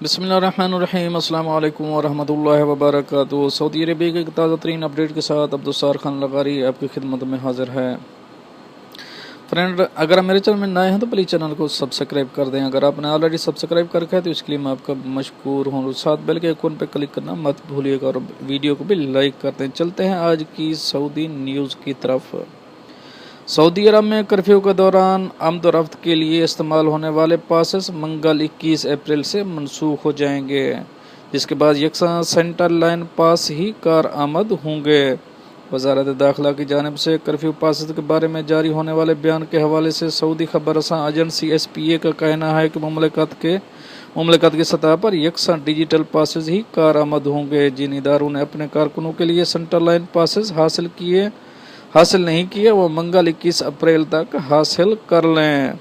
بسم اللہ الرحمن الرحیم۔ السلام علیکم ورحمۃ اللہ وبرکاتہ۔ سعودی عربیہ کے تازہ ترین اپڈیٹ کے ساتھ عبدالستار خان لغاری آپ کی خدمت میں حاضر ہے۔ فرینڈ، اگر آپ میرے چینل میں نئے ہیں تو پلیز چینل کو سبسکرائب کر دیں۔ اگر آپ نے آلریڈی سبسکرائب کر رکھا ہے تو اس کے لیے میں آپ کا مشکور ہوں۔ ساتھ بیل کے آئیکن پہ کلک کرنا مت بھولیے گا اور ویڈیو کو بھی لائک کر دیں۔ چلتے ہیں آج کی سعودی نیوز کی طرف۔ سعودی عرب میں کرفیو کے دوران آمد و رفت کے لیے استعمال ہونے والے پاسز منگل 21 اپریل سے منسوخ ہو جائیں گے، جس کے بعد یکساں سینٹر لائن پاس ہی کارآمد ہوں گے۔ وزارت داخلہ کی جانب سے کرفیو پاسز کے بارے میں جاری ہونے والے بیان کے حوالے سے سعودی خبر رساں ایجنسی SPA کا کہنا ہے کہ مملکت کی سطح پر یکساں ڈیجیٹل پاسز ہی کارآمد ہوں گے۔ جن اداروں نے اپنے کارکنوں کے لیے سینٹر لائن پاسز حاصل نہیں کیے وہ منگل 21 اپریل تک حاصل کر لیں۔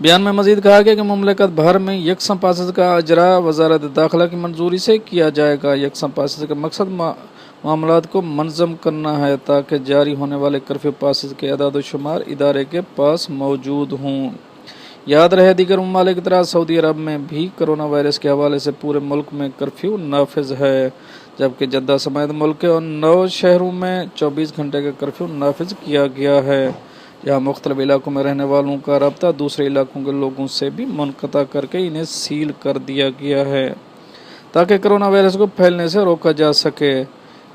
بیان میں مزید کہا گیا کہ مملکت بھر میں یکساں پاسز کا اجراء وزارت داخلہ کی منظوری سے کیا جائے گا۔ یکساں پاسز کا مقصد معاملات کو منظم کرنا ہے تاکہ جاری ہونے والے کرفیو پاسز کے اعداد و شمار ادارے کے پاس موجود ہوں۔ یاد رہے دیگر ممالک کی طرح سعودی عرب میں بھی کرونا وائرس کے حوالے سے پورے ملک میں کرفیو نافذ ہے، جبکہ جدہ سمیت ملک کے 9 شہروں میں 24 گھنٹے کا کرفیو نافذ کیا گیا ہے۔ یہاں مختلف علاقوں میں رہنے والوں کا رابطہ دوسرے علاقوں کے لوگوں سے بھی منقطع کر کے انہیں سیل کر دیا گیا ہے تاکہ کرونا وائرس کو پھیلنے سے روکا جا سکے۔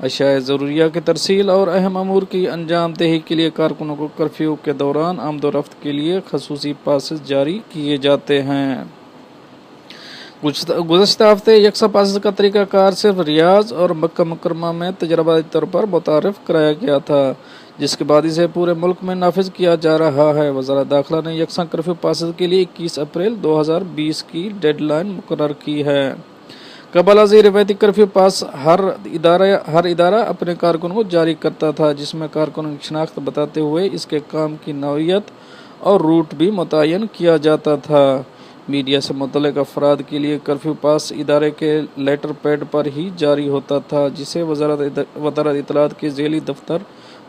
اشیاء ضروریہ کی ترسیل اور اہم امور کی انجام دہی کے لیے کارکنوں کو کرفیو کے دوران آمد و رفت کے لیے خصوصی پاسز جاری کیے جاتے ہیں۔ گزشتہ ہفتے یکساں پاسز کا طریقہ کار صرف ریاض اور مکہ مکرمہ میں تجرباتی طور پر متعارف کرایا گیا تھا، جس کے بعد اسے پورے ملک میں نافذ کیا جا رہا ہے۔ وزارت داخلہ نے یکساں کرفیو پاسز کے لیے 21 اپریل 2020 کی ڈیڈ لائن مقرر کی ہے۔ قبل ازیں روایتی کرفیو پاس ہر ادارہ اپنے کارکن کو جاری کرتا تھا، جس میں کارکنوں کی شناخت بتاتے ہوئے اس کے کام کی نوعیت اور روٹ بھی متعین کیا جاتا تھا۔ میڈیا سے متعلق افراد کے لیے کرفیو پاس ادارے کے لیٹر پیڈ پر ہی جاری ہوتا تھا، جسے وزارت اطلاعات کے ذیلی دفتر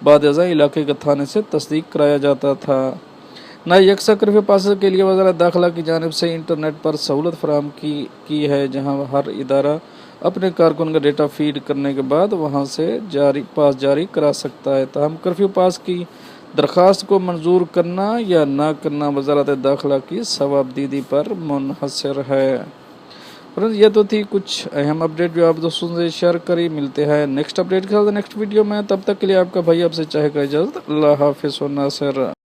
بعد ازاں علاقے کے تھانے سے تصدیق کرایا جاتا تھا۔ نئے یکساں کرفیو پاسز کے لیے وزارت داخلہ کی جانب سے انٹرنیٹ پر سہولت فراہم کی ہے، جہاں ہر ادارہ اپنے کارکن کا ڈیٹا فیڈ کرنے کے بعد وہاں سے پاس جاری کرا سکتا ہے۔ تاہم کرفیو پاس کی درخواست کو منظور کرنا یا نہ کرنا وزارت داخلہ کی صوابدیدی پر منحصر ہے۔ یہ تو تھی کچھ اہم اپڈیٹ جو آپ دوستوں سے شیئر کری۔ ملتے ہیں نیکسٹ اپڈیٹ کے ساتھ نیکسٹ ویڈیو میں، تب تک کے لیے آپ کا بھائی آپ سے چاہے گا اجازت۔ اللہ حافظ و ناصر۔